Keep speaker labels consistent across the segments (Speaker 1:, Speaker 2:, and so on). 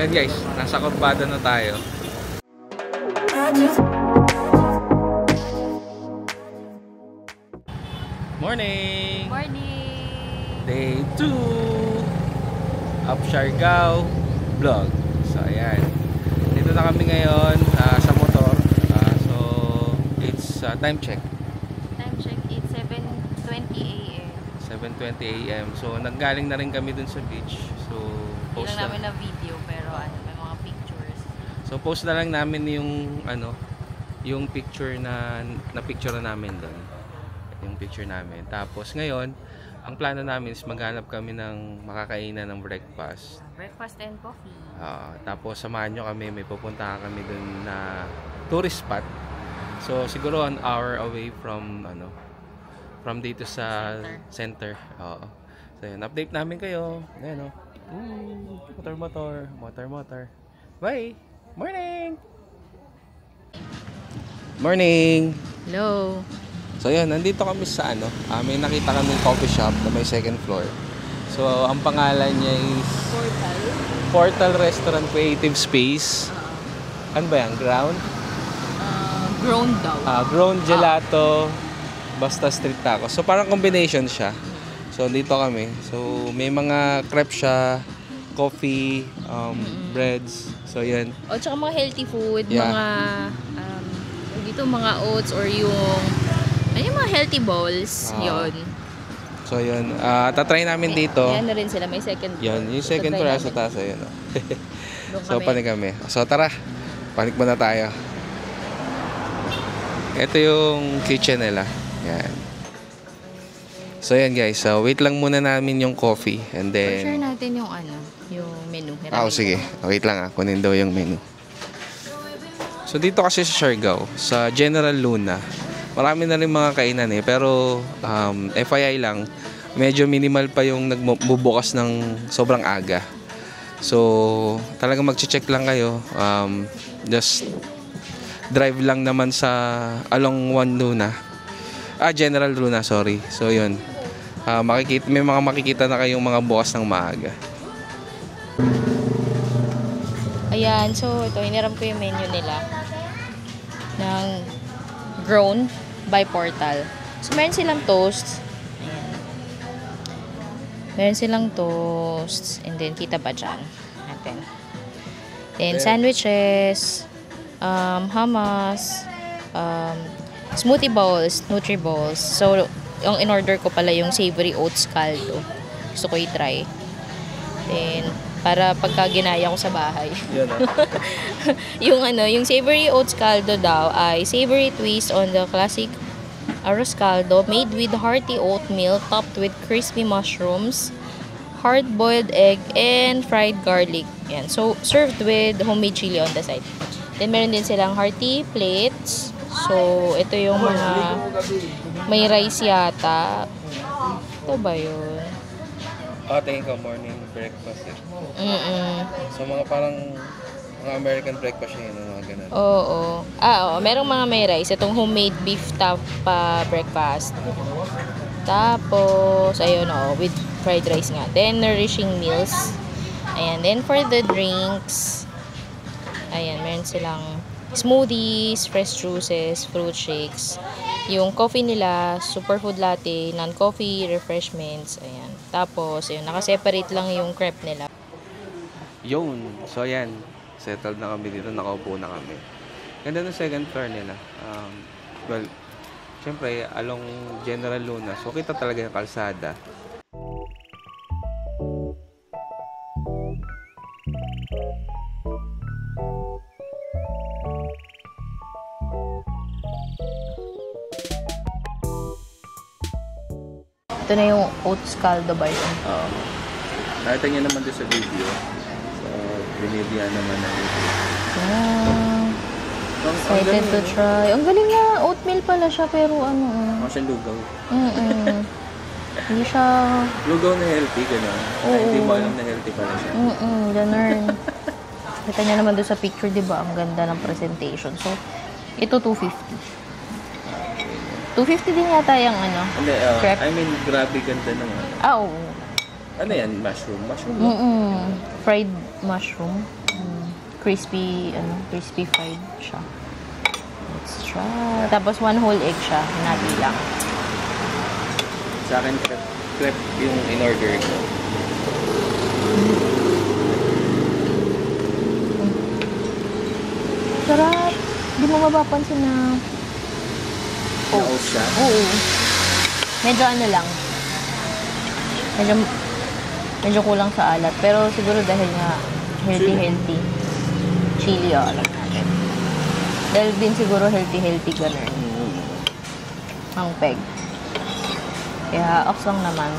Speaker 1: Ayan guys, nasa Corbada na tayo. Morning!
Speaker 2: Morning!
Speaker 1: Day 2 of Siargao vlog. So ayan, dito na kami ngayon sa motor. So it's time check.
Speaker 2: Time check, it's 7:20 a.m.
Speaker 1: 7:20 a.m. So nanggaling na rin kami dun sa beach. So post
Speaker 2: lang namin na video pero may mga pictures.
Speaker 1: So post na lang namin yung yung picture na picture namin doon. Yung picture namin. Tapos ngayon, ang plano namin is maghanap kami ng makakainan ng breakfast.
Speaker 2: Breakfast and coffee.
Speaker 1: Tapos samahan nyo kami, may pupuntahan kami doon na tourist spot. So siguro an hour away from from dito sa center. So yun, update namin kayo. Ayan motor. Bye! Morning! Morning!
Speaker 2: Hello!
Speaker 1: So yun, nandito kami sa may nakita kaming coffee shop na may second floor. So ang pangalan niya is Portal Restaurant Creative Space. Ano ba yan? Ground?
Speaker 2: Grown daw.
Speaker 1: Grown Gelato, basta street taco. So parang combination siya. So dito kami. So may mga crepe siya, coffee, breads. So yan.
Speaker 2: O tsaka mga healthy food, mga dito mga oats or yung mga healthy bowls, yun.
Speaker 1: So yun, tatry namin dito.
Speaker 2: Yan na rin sila, may second floor.
Speaker 1: Yun, yung second floor sa taas, ayun. So panik kami. So tara, panik muna tayo. Ito yung kitchen nila. Yan. So yan guys, wait lang muna namin yung coffee and then
Speaker 2: share natin yung yung menu.
Speaker 1: Sige. Wait lang kunin daw yung menu. So dito kasi sa Siargao, sa General Luna, marami na rin mga kainan pero FYI lang, medyo minimal pa yung nagbubukas ng sobrang aga. So talagang magche-check lang kayo. Just drive lang naman sa along Luna. General Luna, sorry. So yun. May mga makikita na kayong mga bukas ng maaga.
Speaker 2: Ayan, so ito, hiniram ko yung menu nila ng Grown by Portal. So meron silang toast. Ayan. Meron silang toast. And then, kita ba dyan? Natin. Then, sandwiches, hummus, smoothie bowls, nutri bowls. So, yung in-order ko pala yung savory oats caldo. Gusto ko i-try. Then, para pagka ginaya ko sa bahay. Yung savory oats caldo daw ay savory twist on the classic arroz caldo made with hearty oatmeal topped with crispy mushrooms, hard-boiled egg, and fried garlic. Yan. So, served with homemade chili on the side. Then, meron din silang hearty plates. So, ito yung mga may rice yata. Ito ba yun?
Speaker 1: Tingin ko morning breakfast. So mga parang mga American breakfast yun, mga ganun.
Speaker 2: Oo. Merong mga may rice. Itong homemade beef tapa breakfast. Tapos, ayun with fried rice nga. Then, nourishing meals. Ayan. Then, for the drinks, ayan, meron silang smoothies, fresh juices, fruit shakes. Yung coffee nila, superfood latte, non-coffee, refreshments. Ayan. Tapos, ayun, naka-separate lang yung crepe nila.
Speaker 1: Yun. So, ayan. Settled na kami dito. Nakaupo na kami. Ganda ng second floor nila. Well, syempre, along General Luna. So, kita talaga yung kalsada.
Speaker 2: Ito na yung oats caldo ba yun?
Speaker 1: Nakita niyo naman doon sa video. So, binibigyan naman na video.
Speaker 2: Excited to try. Ang galing nga. Oatmeal pala siya pero
Speaker 1: Siyang lugaw.
Speaker 2: Hindi siya...
Speaker 1: Lugaw na healthy, gano'n. Hindi mo alam na healthy pala siya.
Speaker 2: Ganun. Kita niya naman doon sa picture, di ba? Ang ganda ng presentation. So, ito 250. 250 din yata yung
Speaker 1: Hindi,
Speaker 2: crepe.
Speaker 1: I mean, grabe ganda naman.
Speaker 2: Oo.
Speaker 1: Ano yan? Mushroom? Mushroom?
Speaker 2: Fried mushroom. Crispy fried siya. Let's try. Tapos 1 whole egg siya. Hinati lang.
Speaker 1: Sa akin, crepe yung in-order ko.
Speaker 2: Sarap. Di mo mapapansin na
Speaker 1: Na-oat siya?
Speaker 2: Oo. Medyo ano lang. Medyo kulang sa alat. Pero siguro dahil nga healthy. Chili alam natin. Dahil din siguro healthy ganun. Ang peg. Kaya ox lang naman.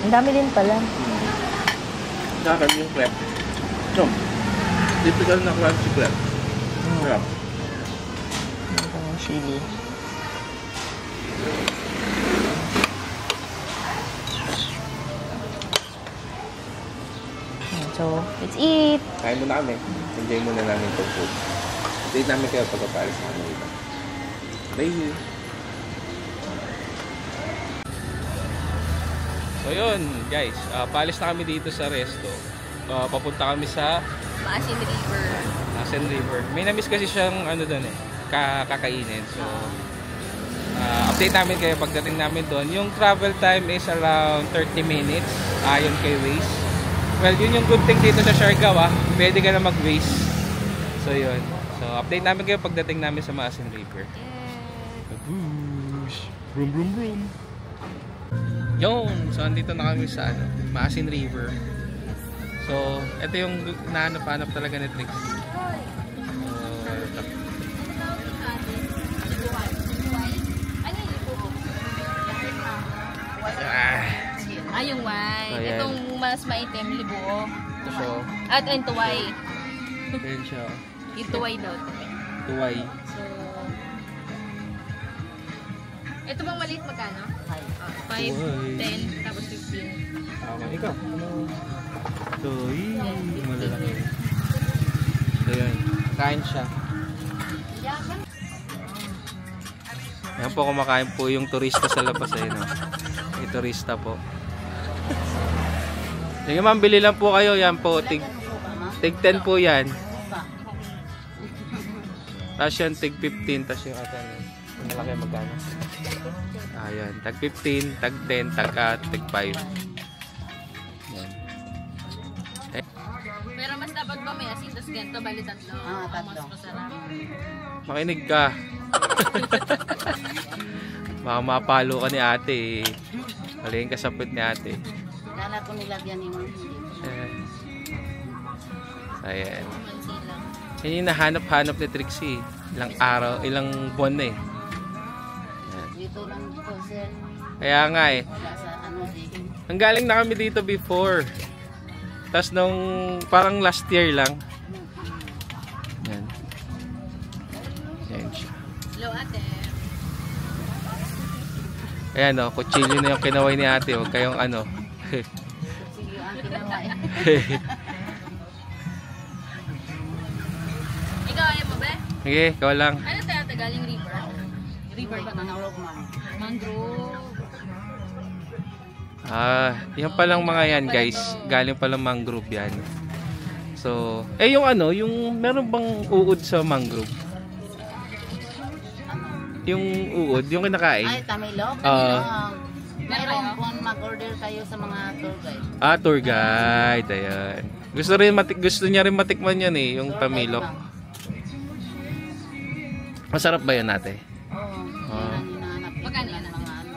Speaker 2: Ang dami din pala.
Speaker 1: Sa akin yung crepe. No. Typical na crunchy crepe. Sarap.
Speaker 2: Ito yung chili. So, let's eat!
Speaker 1: Kain muna kami. Enjoy muna namin itong food. Update namin kayo pagkapaalis namin dito. Bye! So yun, guys. Paalis na kami dito sa resto. Papunta kami sa
Speaker 2: Maasin River.
Speaker 1: Maasin River. May na-miss kasi siyang ano doon kakainin. So, update namin kayo pagdating namin doon. Yung travel time is around 30 minutes ayon kay Waze. Well, yun yung good thing dito sa Siargao, pwede ka na mag-Waze. So yun. So, update namin kayo pagdating namin sa Maasin River. Babush! Vroom vroom vroom! Yun! So, andito na kami sa Maasin River. So, ito yung nahanap-hanap talaga ni Trixie.
Speaker 2: Yung white.
Speaker 1: Oh,
Speaker 2: itong mas maitim, libuo.
Speaker 1: Ito siya.
Speaker 2: At and tuway.
Speaker 1: Ayan siya.
Speaker 2: Yung tuway daw.
Speaker 1: Tuway.
Speaker 2: So, ito bang maliit magkano? 5, 10, tapos 15.
Speaker 1: Tama. Ikaw. Ito, malalaki. So, yan. Kain siya. Yan po, kumakain po yung turista sa labas. No? Yung turista po. Sige ma'am, bili lang po kayo. Yan po, tig 10 po yan. Tapos yan, tig 15. Tapos yung atan, yung malaki magkano. Ayan, tag 15, tag 10, tig 5. Yan.
Speaker 2: Pero mas dapat ba may asin, tapos ganito, bali tatlo. Mas masarap.
Speaker 1: Makinig ka. Baka mapalo ka ni ate. Malihin ka sa put ni ate.
Speaker 3: Kala ko nilagyan ni Ma'am.
Speaker 1: Ayan. Yan yung nahanap-hanap ni Trixie. Ilang araw, ilang buwan na eh. Ayan.
Speaker 3: Dito lang po, sir.
Speaker 1: Kaya nga eh.
Speaker 3: Wala sa ano eh.
Speaker 1: Ang galing na kami dito before. Tapos nung parang last year lang. Yan. Yan siya.
Speaker 2: Hello, ate.
Speaker 1: Ayan o, kutsilyo na yung kinaway ni ate. Huwag kayong ano.
Speaker 3: Sige, ang kinawa eh.
Speaker 2: Ikaw, ayaw mo ba?
Speaker 1: Sige, ikaw lang.
Speaker 2: Ano tayo galing river?
Speaker 3: River ba nanawag, Ma'am?
Speaker 2: Mangrove.
Speaker 1: Yan palang mga yan guys. Galing palang mangrove yan. So, yung ano, yung meron bang uod sa mangrove? Yung uod, yung kinakain?
Speaker 3: Ay, tamilok? Meron kung mag-order kayo sa mga tour guide.
Speaker 1: Tour guide. Ayan. Gusto niya rin matikman yan eh, yung tamilok. Masarap ba yan ate?
Speaker 3: Oo. Yan ang hinahanap.
Speaker 2: Magkano
Speaker 3: Yan
Speaker 2: yan?
Speaker 3: mga ano.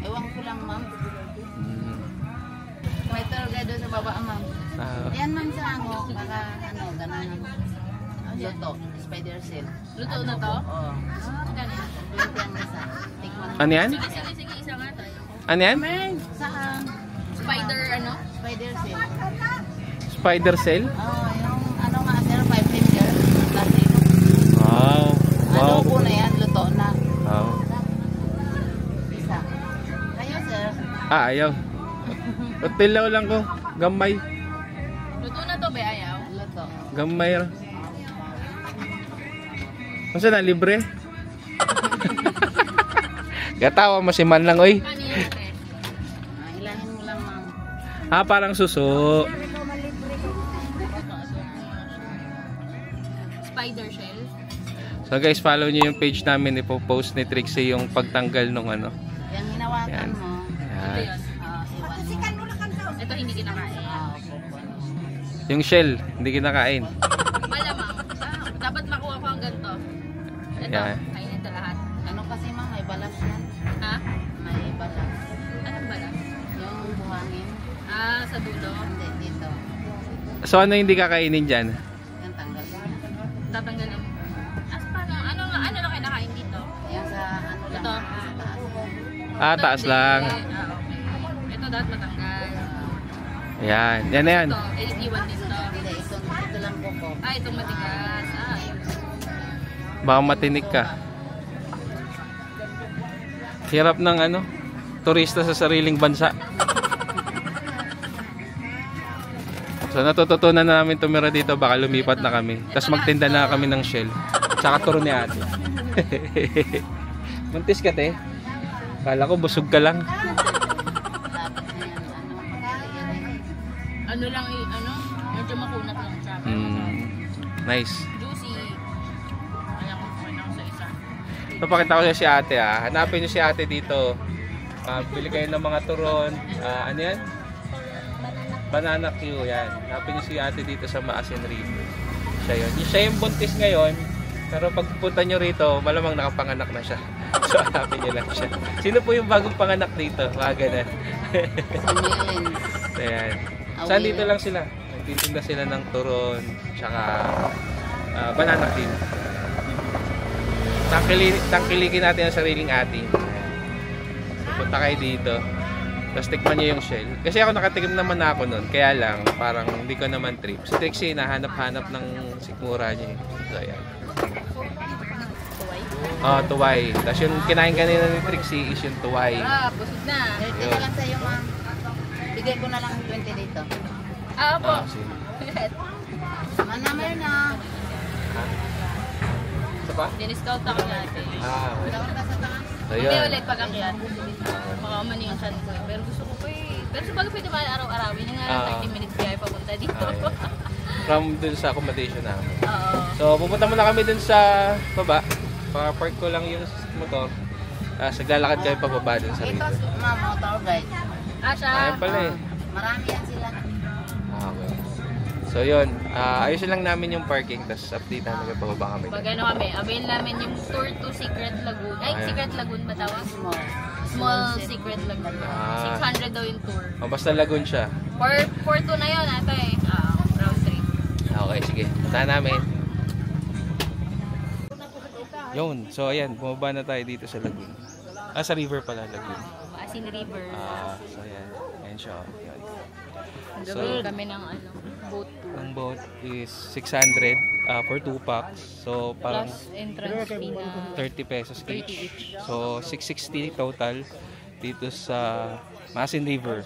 Speaker 3: Ewan ko lang, Ma'am. May tour guide doon sa baba, Ma'am. Yan, Ma'am, sa ano. Para ano, ganun. Luto. Spider cell.
Speaker 2: Luto na to?
Speaker 3: Oo.
Speaker 2: Magkano yan?
Speaker 3: Luto yung isa. Tikman mo.
Speaker 1: Ano yan?
Speaker 2: Sige, isa nga tayo.
Speaker 1: Ano yan?
Speaker 3: Saan?
Speaker 2: Spider, ano?
Speaker 3: Spider cell.
Speaker 1: Spider cell?
Speaker 3: Oo, yung ano nga, sir, 5 finger. Plastic.
Speaker 1: Wow.
Speaker 3: Ano po na yan, luto na.
Speaker 1: Wow.
Speaker 3: Isa. Kayo, sir.
Speaker 1: Ayaw. Hotel lang ko. Gamay.
Speaker 2: Luto na to, be, ayaw?
Speaker 3: Luto.
Speaker 1: Gamay. Kung saan na, libre? Gatawa mo si man lang, oy.
Speaker 2: Ano yun, ate?
Speaker 1: Ah, parang suso.
Speaker 2: Spider shell.
Speaker 1: So guys, follow nyo yung page namin. Ipopost ni Trixie yung pagtanggal nung ano.
Speaker 3: Yung hinawakan
Speaker 1: Yan.
Speaker 3: mo.
Speaker 1: Yan.
Speaker 3: Iwan mo.
Speaker 2: Ito hindi kinakain.
Speaker 1: Yung shell, hindi kinakain.
Speaker 2: Malamang. Dapat makuha ko ang ganito. Ito,
Speaker 1: Yan.
Speaker 2: kainin ito lahat.
Speaker 3: Ano kasi ma'am, may balas yan.
Speaker 2: Ha?
Speaker 3: May balas.
Speaker 2: Anong balas?
Speaker 3: Yung buhangin.
Speaker 2: Ah, sa dulo.
Speaker 3: Hindi, dito.
Speaker 1: So ano hindi kakainin dyan?
Speaker 3: Yung tanggal.
Speaker 2: Tatanggal ang... paano? Ano lang kinakain dito?
Speaker 3: Yung sa ano lang.
Speaker 2: Ito.
Speaker 3: Sa taas.
Speaker 1: Ah, taas lang.
Speaker 2: Okay. Ito dapat matanggal.
Speaker 1: Ayan. Yan na yan.
Speaker 2: Ito, iwan dito.
Speaker 3: Hindi, ito lang buko.
Speaker 2: Ah, itong matigas. Ah, ayun.
Speaker 1: Baka matinik ka. Hirap ng ano, turista sa sariling bansa. So natututunan na namin tumira dito, baka lumipat na kami. Tapos magtinda na kami ng shell. Tsaka turo ni ate. Buntis ka, te? Kala ko busog ka lang.
Speaker 2: Ano lang medyo makunat lang siya.
Speaker 1: Nice.
Speaker 2: Juicy. Kaya ko ako sa isa.
Speaker 1: Papakita ko siya si ate Hanapin niyo si ate dito. Bili kayo ng mga turon. Ano yan? Banana Q yan. Hanapin niyo si ate dito sa Maasin River. Siya yun. Siya yung buntis ngayon. Pero pag pupunta nyo rito, malamang nakapanganak na siya. So hanapin niyo lang siya. Sino po yung bagong panganak dito? Mga ganun. So yan. Saan dito lang sila? Nagtitinda sila ng turon. Tsaka banana Q. Tangkilikin natin ang sariling ating. Punta kayo dito. Tapos tikman nyo yung shell. Kasi ako nakatikim naman ako nun. Kaya lang, parang hindi ko naman trip. Si Trixie, nahanap-hanap ng sikmura niya. So, ayan.
Speaker 2: Tuway?
Speaker 1: Tuway. Tapos yung kinain kanina ni Trixie is yung tuway.
Speaker 2: Ah, busog na.
Speaker 3: Ito na lang sa'yo ma'am. Bigay ko na lang 20 dito.
Speaker 2: Ah, po.
Speaker 1: Sige.
Speaker 3: Manamay na.
Speaker 1: Isa pa?
Speaker 2: Diniscount ako natin.
Speaker 1: Okay.
Speaker 3: Tawag ka sa taas.
Speaker 1: So,
Speaker 2: Hindi
Speaker 1: yun.
Speaker 2: ulit pag akyat. Baka umani yung chan ko eh. Pero gusto ko pa eh. Pero sa bagay pwede ba araw-arawin? Yung nga 30 minutes kaya papunta dito.
Speaker 1: From dun sa accommodation namin.
Speaker 2: Oo.
Speaker 1: So, pupunta muna kami dun sa baba. Paka-park ko lang yung motor. Saglalakad kayo pababa dun sa
Speaker 3: Ito
Speaker 1: river.
Speaker 3: ma'am, motor guide.
Speaker 2: Ah, siya.
Speaker 1: Ayun pala eh.
Speaker 3: Marami yan sila.
Speaker 1: Okay. So yun, ayusin lang namin yung parking, tapos update namin kapag pababa kami.
Speaker 2: Pag ano kami, avail namin yung tour to Secret Lagoon. Ay,
Speaker 1: Ayan.
Speaker 2: Secret Lagoon ba tawag?
Speaker 3: Small.
Speaker 2: Small Secret Lagoon. 600 daw yung tour.
Speaker 1: Basta Lagoon siya.
Speaker 2: For 2 na yun, ata eh. Round trip.
Speaker 1: Okay, sige. Punta namin. Yun, so ayan, bumaba na tayo dito sa Lagoon. Sa river pala, Lagoon.
Speaker 2: Asin River.
Speaker 1: So ayan, ayan siya. Yun.
Speaker 2: So, kami ng boat tour.
Speaker 1: Ang boat is 600 for 2 packs. So parang
Speaker 2: Plus entrance fee na
Speaker 1: 30 pesos
Speaker 2: 30
Speaker 1: each.
Speaker 2: each.
Speaker 1: So 660 total dito sa Maasin River.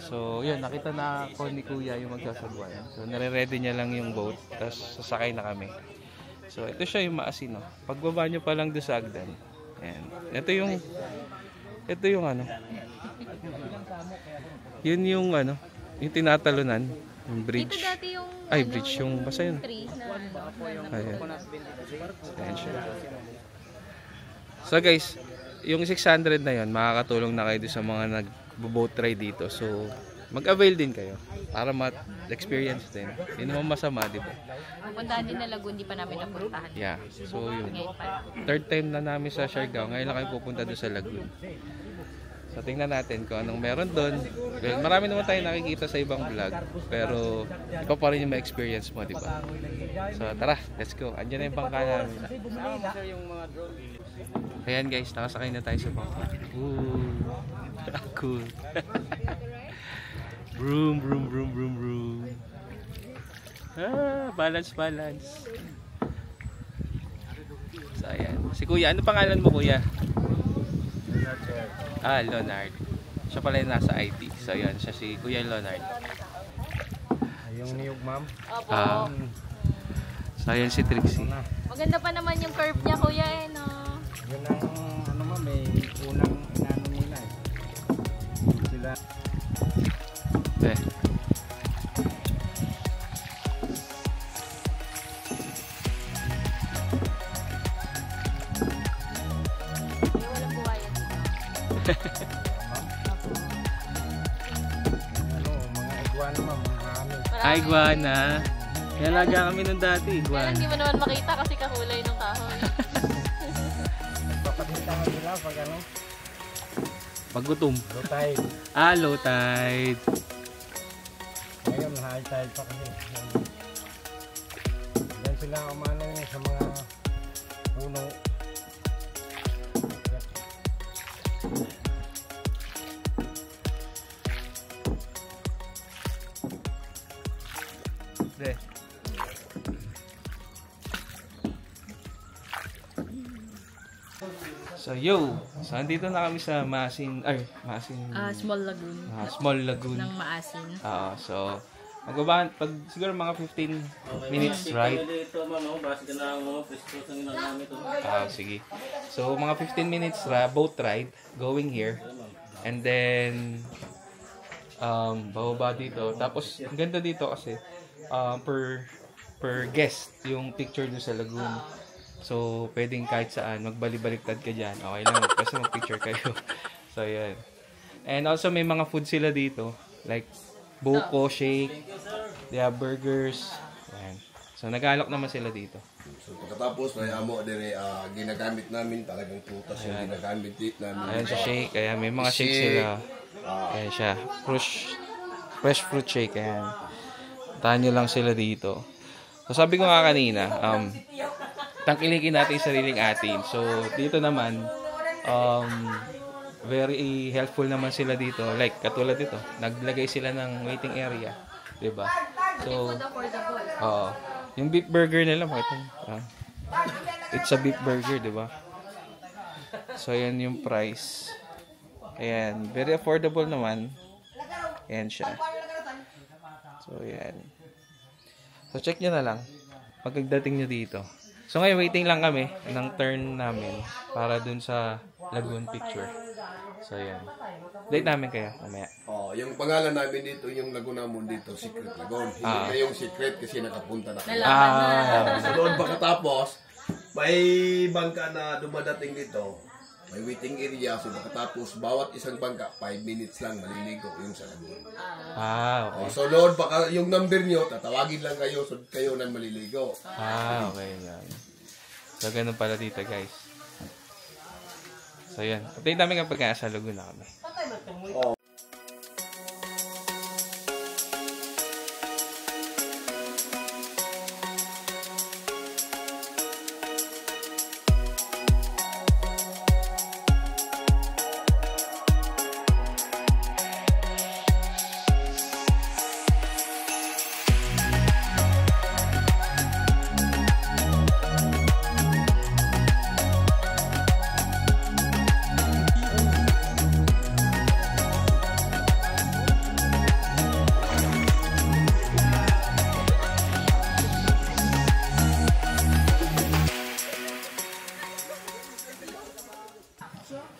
Speaker 1: So yun, nakita na ako ni Kuya yung magsasagwan. So nare-ready niya lang yung boat, tapos sasakay na kami. So ito siya yung Maasin, no. Pagbaba nyo pa lang doon sa Agdan. Ayan. Ito yung ano. Yun yung ano, yung tinatalunan, yung bridge.
Speaker 2: Ito dati yung
Speaker 1: Bridge yung basta yun.
Speaker 2: tree na
Speaker 1: Ayan. Ayan siya. So guys, yung 600 na yun, makakatulong na kayo sa mga nag-boat ride dito. So, mag-avail din kayo para ma-experience din. Hindi naman masama, di ba?
Speaker 2: Pupuntahan din na Lagoon, di pa namin napuntahan.
Speaker 1: Yeah. So, yun.
Speaker 2: Ngayon pa.
Speaker 1: Third time na namin sa Siargao. Ngayon lang kayo pupunta doon sa Lagoon. So, tingnan natin kung anong meron doon. Well, marami naman tayo nakikita sa ibang vlog. Pero, iba pa rin yung ma-experience mo, di ba? So, tara. Let's go. Andiyan na yung bangka namin. Ayan guys, nakasakay na tayo sa bangka. Ooh. Cool. Vroom, vroom, vroom, vroom, vroom. Balance. So, ayan. Si Kuya, ano pangalan mo, Kuya? Leonard. Siya pala yung nasa IT. So, yun. Siya si Kuya Leonard.
Speaker 4: Yung niyog, ma'am.
Speaker 2: Opo.
Speaker 1: So, ayan si Trixie.
Speaker 2: Maganda pa naman yung curve niya, kuya eh, no?
Speaker 4: Yun ang, ma'am, may unang inano nila eh. Sila.
Speaker 1: Eh.
Speaker 2: Walang buhayan dito.
Speaker 4: Ano, mga iguana ma'am, marami.
Speaker 1: Ay, iguana. Kaya laga kami nung dati,
Speaker 2: Kaya
Speaker 1: iguana.
Speaker 2: hindi mo naman makita kasi kakulay ng kahoy.
Speaker 4: Papakita nga nila pag ano,
Speaker 1: Paggutom.
Speaker 4: low tide.
Speaker 1: Ah, low tide.
Speaker 4: Ngayon, high tide pa kasi. Diyan sila umano yun sa mga puno.
Speaker 1: De. So andito na kami sa Masin,
Speaker 2: Small lagoon
Speaker 1: Small Lagoon.
Speaker 2: ng Maasin.
Speaker 1: So magbabahan pag siguro mga 15 minutes ride. Sige. So mga 15 minutes boat ride going here. And then bababa dito. Tapos ang ganda dito kasi per guest yung picture doon sa lagoon. So, pwedeng kahit saan, magbalik-baliktad ka dyan. Okay lang, kasi mag-picture kayo. So, yan. And also, may mga food sila dito. Like, buko, shake, they have burgers. Yan. So, nag-alok naman sila dito.
Speaker 5: So pagkatapos may amo dire ginagamit namin talagang prutas yung ginagamit namin.
Speaker 1: Ayan siya shake. Kaya may mga shake sila. Ayan siya. Fresh fruit shake. Ayan. Tahan nyo lang sila dito. So, sabi ko nga kanina, tangkilikin natin yung sariling atin. So, dito naman, very helpful naman sila dito. Like, katulad dito, naglagay sila ng waiting area. Diba? So, yung beef burger nila, it's a beef burger, diba? So, yan yung price. Ayan, very affordable naman. Ayan siya. So, yan. So, check nyo na lang pagdating nyo dito. So ngayon waiting lang kami ng turn namin para dun sa lagoon picture. So yan. Date namin kayo mamaya.
Speaker 5: Yung pangalan namin dito, yung lagoon namin dito, Secret Lagoon. Hindi na yung secret kasi nakapunta na kami. So doon pagkatapos, may bangka na dumadating dito. May waiting area. So pagkatapos, bawat isang bangka, 5 minutes lang maliligo yung sa lagoon.
Speaker 1: Okay.
Speaker 5: So doon, baka yung number nyo, tatawagin lang kayo, so kayo nang maliligo.
Speaker 1: Okay. Yan. So ganun pala dito guys. So yan. Update namin kapag nasa lagoon na kami.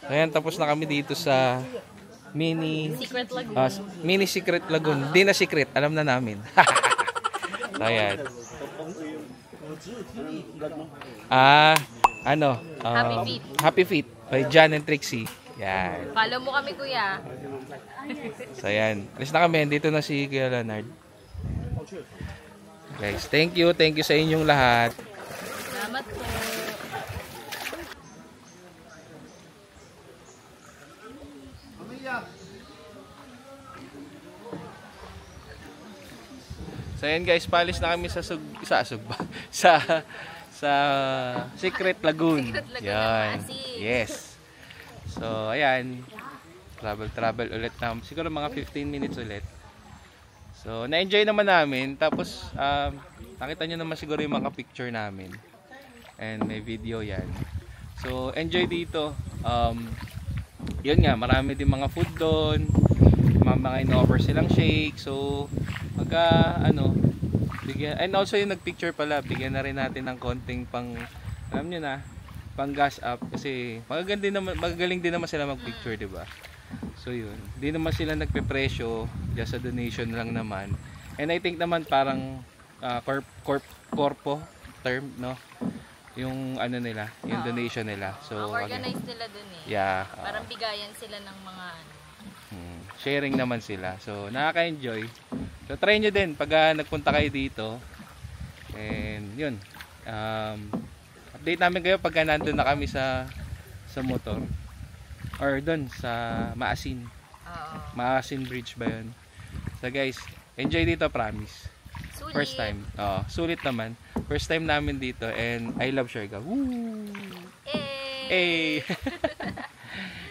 Speaker 1: Ayan, tapos na kami dito sa
Speaker 2: Secret lagoon.
Speaker 1: mini secret lagoon. Hindi na secret, alam na namin. Ayan. Happy Feet by John and Trixie. Yan.
Speaker 2: Follow mo kami, kuya.
Speaker 1: So ayan, alis na kami. Dito na si Kuya Leonard. Guys, thank you sa inyong lahat.
Speaker 2: Salamat po.
Speaker 1: So ayan guys, palis na kami sa Secret Lagoon.
Speaker 2: Secret Lagoon
Speaker 1: Yan.
Speaker 2: ng Pasig.
Speaker 1: Yes. So ayan, travel ulit na. Siguro mga 15 minutes ulit. So na-enjoy naman namin. Tapos nakita nyo naman siguro yung mga picture namin. And may video yan. So enjoy dito. Yun nga, marami din mga food doon. Mga in-offer silang shake. So bigyan, and also yung nagpicture pala, bigyan na rin natin ng konting alam nyo na, pang gas up kasi magagaling din naman sila magpicture, diba? So yun, hindi naman sila nagpe-presyo, just a donation lang naman. And I think naman parang corpo term, no? Yung ano nila, yung donation nila. So
Speaker 2: Organize nila dun eh.
Speaker 1: yeah,
Speaker 2: Parang bigayan sila ng mga ano.
Speaker 1: sharing naman sila. So nakaka-enjoy. So try nyo din pag nagpunta kayo dito. And yun, update namin kayo pag nandun na kami sa motor. Or dun sa Maasin. Maasin Bridge ba yun? So guys, enjoy dito, promise.
Speaker 2: Sulit.
Speaker 1: First time. Sulit naman. First time namin dito and I love Siargao. Woo! Hey!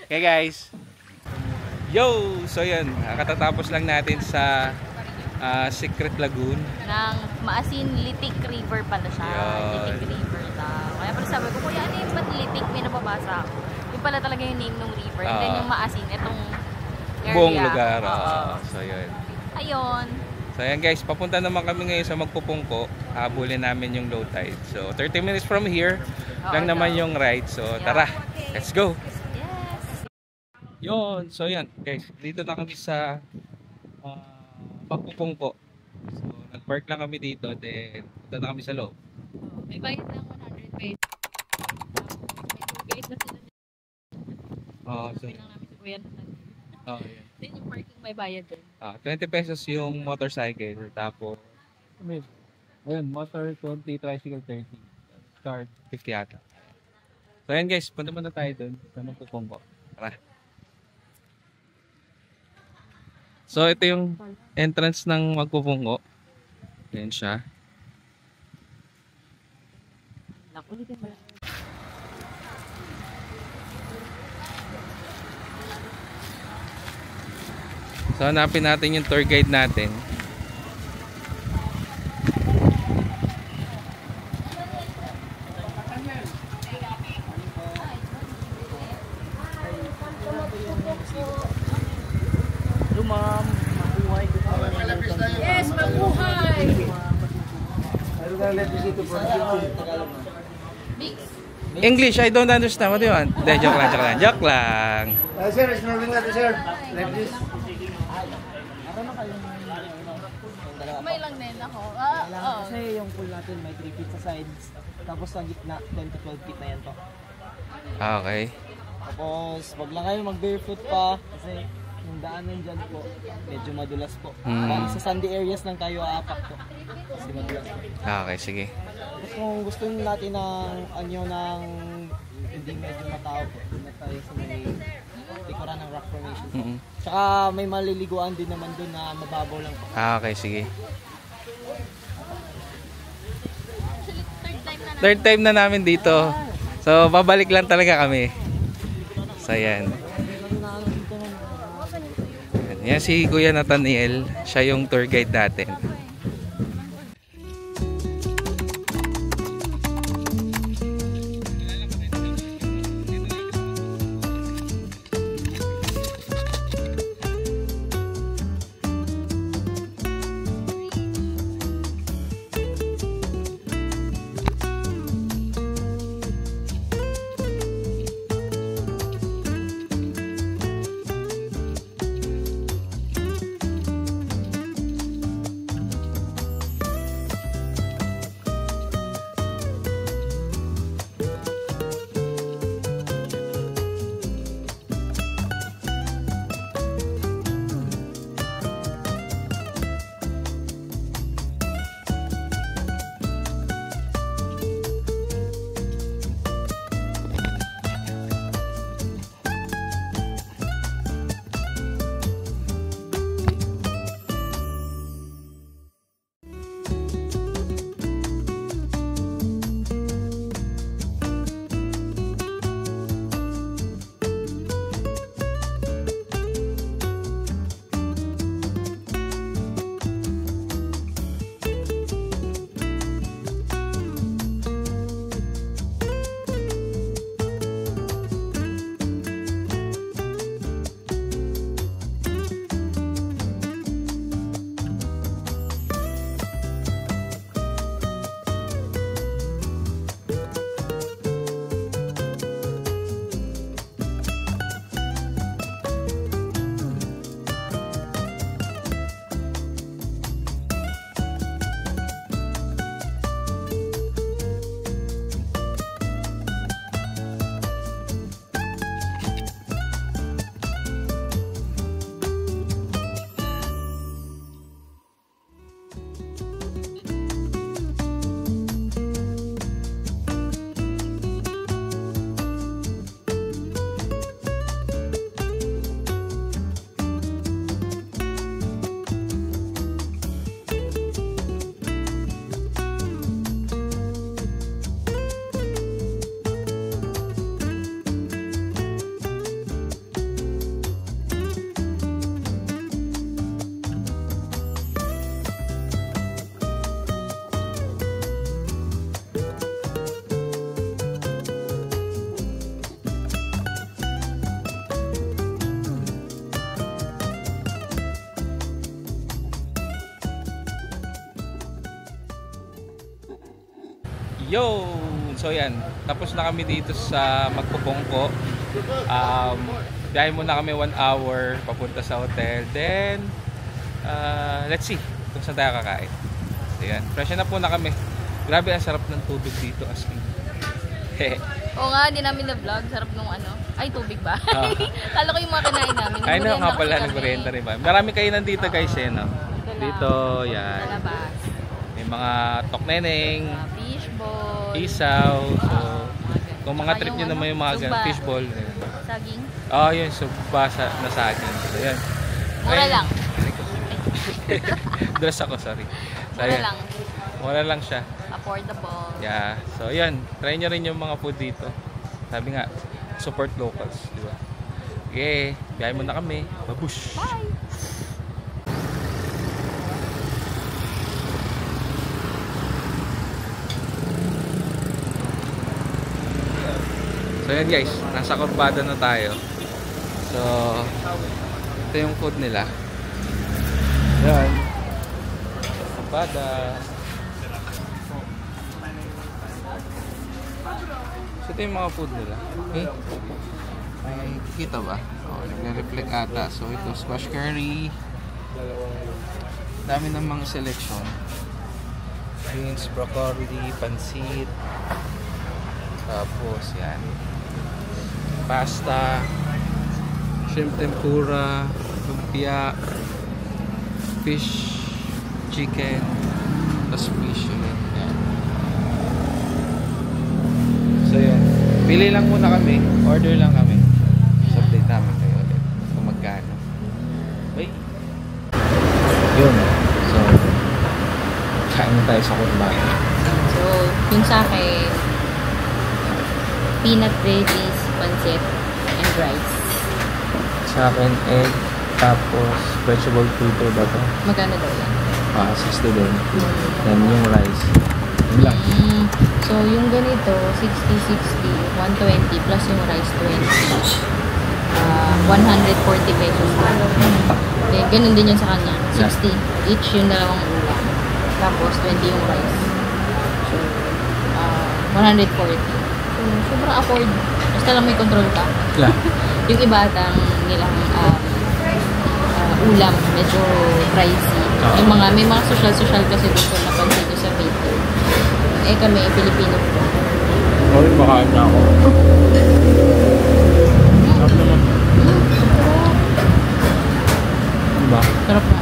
Speaker 1: Okay guys. Yo! So yun, katatapos lang natin sa Secret Lagoon.
Speaker 2: Ng Maasin Litik River pala siya.
Speaker 1: Yun.
Speaker 2: Litik River daw. Kaya pala sabi ko, kuya, ano yung ba't Litik? May nababasa ako. Yung pala talaga yung name ng river. And then yung Maasin, itong area.
Speaker 1: Buong lugar. So yun.
Speaker 2: Ayun.
Speaker 1: So ayan guys, papunta naman kami ngayon sa Magpupungko. Habulin namin yung low tide. So 30 minutes from here lang naman yung ride. So tara, let's go!
Speaker 2: Yes!
Speaker 1: Yun, so yan guys, dito na kami sa Magpupungko. So nag-park lang kami dito, then punta na kami sa loob.
Speaker 2: May bayad lang 100 pesos. May guys na sila.
Speaker 1: So
Speaker 2: Lang namin si Kuya.
Speaker 1: yeah.
Speaker 2: Then yung parking may bayad din.
Speaker 1: 20 pesos yung motorcycle, tapos ayun, motor 20, tricycle 30, car 50 ata. So ayan guys, punta muna tayo dun sa Magpupungko. Tara. So ito yung entrance ng Magpupungko. Ayan siya.
Speaker 2: Nakulitin mo lang.
Speaker 1: So hanapin natin yung tour guide natin.
Speaker 4: Lumam, mabuhay.
Speaker 3: Yes, mabuhay!
Speaker 4: Ano na let me see to
Speaker 1: English, I don't understand. What do you want? Hindi, joke lang. Joke lang.
Speaker 4: Sir, snorkeling natin, sir. Let this.
Speaker 3: May lang din ako.
Speaker 6: Kasi yung pool natin may 3 feet sa sides. Tapos sa gitna, 10 to 12 feet na yan po.
Speaker 1: Okay.
Speaker 6: Tapos wag lang kayo mag-barefoot pa. Kasi yung daanan dyan po, medyo madulas po. Bali sa sandy areas lang tayo aapak po. Kasi madulas po.
Speaker 1: Okay, sige.
Speaker 6: Tapos kung gusto natin ng hindi medyo matao po, na tayo sa may likuran ng rock formation po. Tsaka may maliliguan din naman doon na mababaw lang po.
Speaker 1: Okay, sige. Third time na namin dito. So, babalik lang talaga kami. So, yan. Yan si Kuya Nathaniel. Siya yung tour guide natin. Yo! So yan, tapos na kami dito sa Magpupongko. Biyahe muna kami 1 hour papunta sa hotel. Then, let's see kung saan tayo kakain. So yan, freshen up muna kami. Grabe, ang sarap ng tubig dito as in.
Speaker 2: Oo nga, hindi namin na-vlog. Sarap nung ano. Ay, tubig ba? Kala ko yung mga kinain namin.
Speaker 1: Ay, no, nga pala, nag-merienda rin ba? Marami kainan dito guys, eh, no? Dito, yan.
Speaker 2: Sa labas.
Speaker 1: May mga tokneneng,
Speaker 2: Fishball.
Speaker 1: isaw. So, kung mga
Speaker 2: Saka
Speaker 1: trip
Speaker 2: yung
Speaker 1: nyo naman yung mga
Speaker 2: sugba.
Speaker 1: fishball.
Speaker 2: Saging.
Speaker 1: Oh, yun, sugba na saging. So, yan.
Speaker 2: Mura lang.
Speaker 1: Dress ako, sorry. So,
Speaker 2: Mura
Speaker 1: yan.
Speaker 2: lang.
Speaker 1: Mura lang siya.
Speaker 2: Affordable.
Speaker 1: Yeah. So, yan. Try nyo rin yung mga food dito. Sabi nga, support locals. Di ba? Okay. Biyahe muna kami. Babush!
Speaker 2: Bye!
Speaker 1: So yan guys, nasa Corbada na tayo. So, ito yung food nila. Yan. Corbada. So ito yung mga food nila. Okay. Ay, kita ba? Oh, nagre-reflect ata. So ito, squash curry. Dami ng mga selection. Beans, broccoli, pansit. Tapos yan. Pasta, shrimp tempura, lumpia, fish, chicken, plus fish ulit. Yan. So yun. Pili lang muna kami. Order lang kami. So update namin kayo ulit kung magkano. Bye! Yun. So, kain na tayo sa Corbada.
Speaker 2: So, yung sa akin, peanut veggies, pancit, and rice.
Speaker 1: Sa akin, egg, tapos vegetable tuto ba ito?
Speaker 2: Magkano daw yan?
Speaker 1: 60 din. Then yung rice. Yun lang.
Speaker 2: So, yung ganito, 60, 120 plus yung rice, 20. 140 pesos. Okay, ganun din yun sa kanya. 60 each yung dalawang ulam. Tapos, 20 yung rice. So, 140. So, sobrang afford. Basta lang may control ka.
Speaker 1: Yeah.
Speaker 2: Yung iba atang nilang ulam, medyo pricey. May mga social kasi dito na pansin nyo sa video. Eh kami, Pilipino po.
Speaker 1: Sorry, makain na ako. Sarap naman. Diba?
Speaker 2: Sarap na.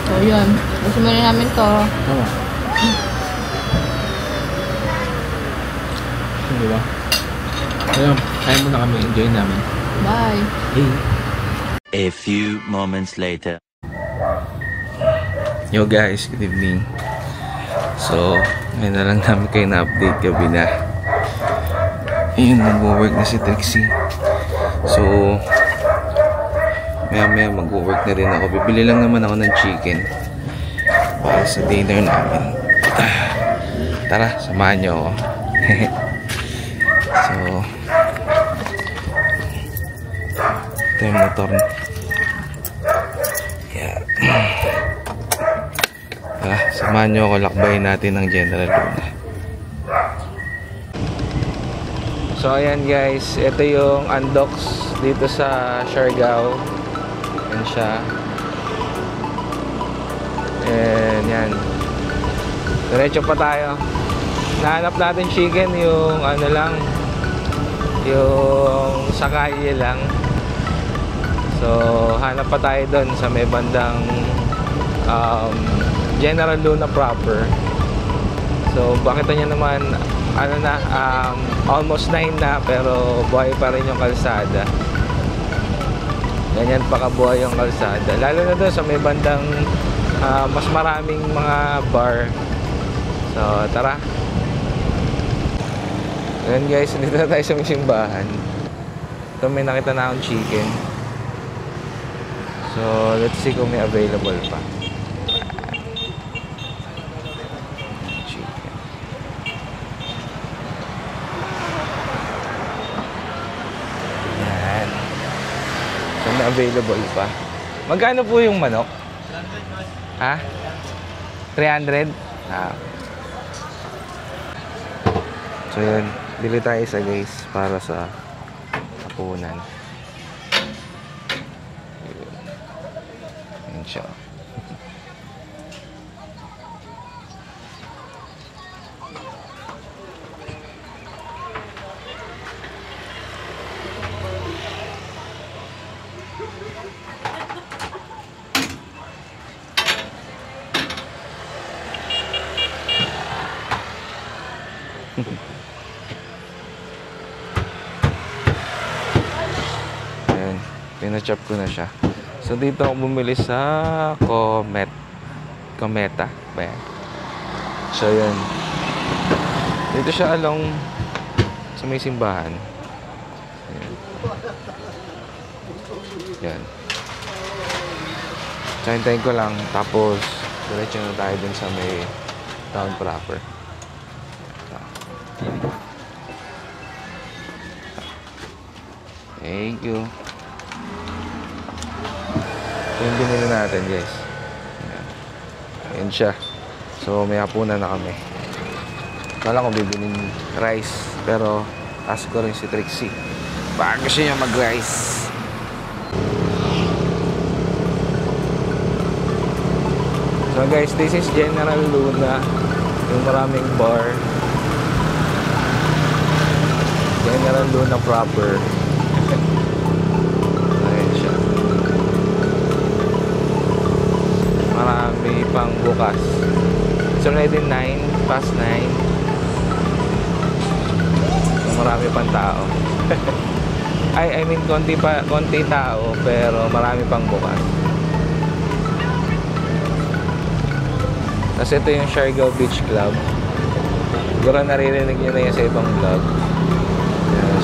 Speaker 2: So yun, gusto mo rin namin to.
Speaker 1: Tama. Diba? Ayun, kain muna kami. Enjoy namin.
Speaker 2: Bye!
Speaker 1: Hey!
Speaker 7: A few moments later.
Speaker 1: Yo guys, good evening. So, ngayon na lang namin kayo na-update gabi na. Ayun, mag-work na si Trixie. So, maya mag-work na rin ako. Bibili lang naman ako ng chicken para sa dinner namin. Tara, samahan nyo ako. So, ito yung motor. Yeah. Samahan nyo ako, lakbayin natin ng General Luna. So ayan guys, ito yung Andox dito sa Siargao. Yan siya. And yan. Diretso pa tayo. Nahanap natin chicken, yung ano lang, yung sa kalye lang. So hanap pa tayo doon sa may bandang General Luna proper. So bakit nyo naman ano na, almost 9 na pero buhay pa rin yung kalsada. Ganyan pa kabuhay yung kalsada, lalo na doon sa may bandang mas maraming mga bar. So tara. Ayan guys, dito na tayo sa may simbahan. Ito may nakita na akong chicken. So let's see kung may available pa. Available pa. Magkano po yung manok? Ha? 300? Ah. So yun, bili tayo isa guys para sa hapunan. Yun siya. Ayan, pinachop ko na siya. So dito ako bumili sa Cometa ba yan? So yun, dito siya along sa may simbahan. Ayan. Yan. So hintayin ko lang, tapos diretso na tayo dun sa may town proper. Thank you. Ito yung binili natin guys. Ayan siya. So may hapunan na kami. Kala ko bibilin rice, pero ask ko rin si Trixie. Baka gusto niya mag-rice. So guys, this is General Luna. Yung maraming bar. General Luna proper. Ayan siya. Marami pang bukas. It's already 9, past 9. So, marami pang tao. I mean, konti tao, pero marami pang bukas. Kasi ito yung Siargao Beach Club. Siguro naririnig nyo na yan sa ibang vlog.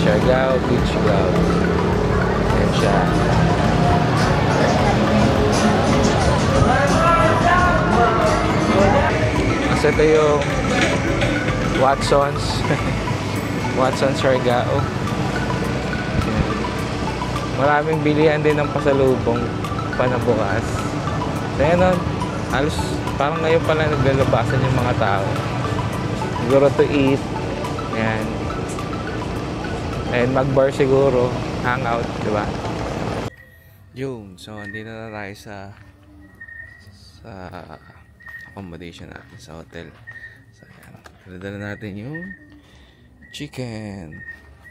Speaker 1: Siargao Beach Club. Ayan siya. Kasi ito yung Watson's Watson's Siargao. Maraming bilihan din ng pasalubong panabukas. So yan o, halos parang ngayon pala naglalabasan yung mga tao. Siguro to eat. Ayan. And mag-bar siguro, hangout, di ba? Yun, so andito na tayo sa accommodation natin sa hotel. So ayan, dala natin yung chicken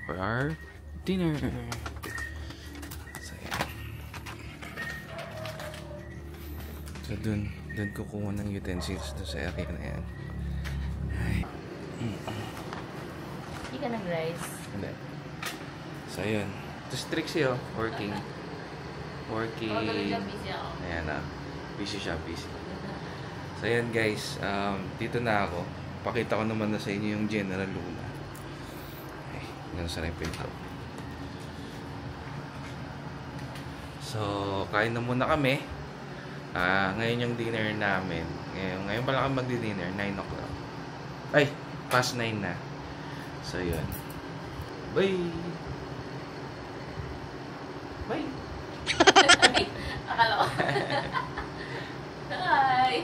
Speaker 1: for our dinner. So ayan. So dun kukuha ng utensils doon sa area na yan.
Speaker 2: Hindi ka nag-rice?
Speaker 1: Hindi. So ayun, ito si Trixie oh, working. Ayan na, busy siya, busy. So ayan guys, dito na ako. Pakita ko naman na sa inyo yung General Luna. Ay, ganun sa rin pinto. So, kain na muna kami. Ngayon yung dinner namin. Ngayon pala kami magdi-dinner, 9 o'clock. Ay, past 9 na. So yun. Bye! Bye!
Speaker 2: Akala ko. Bye!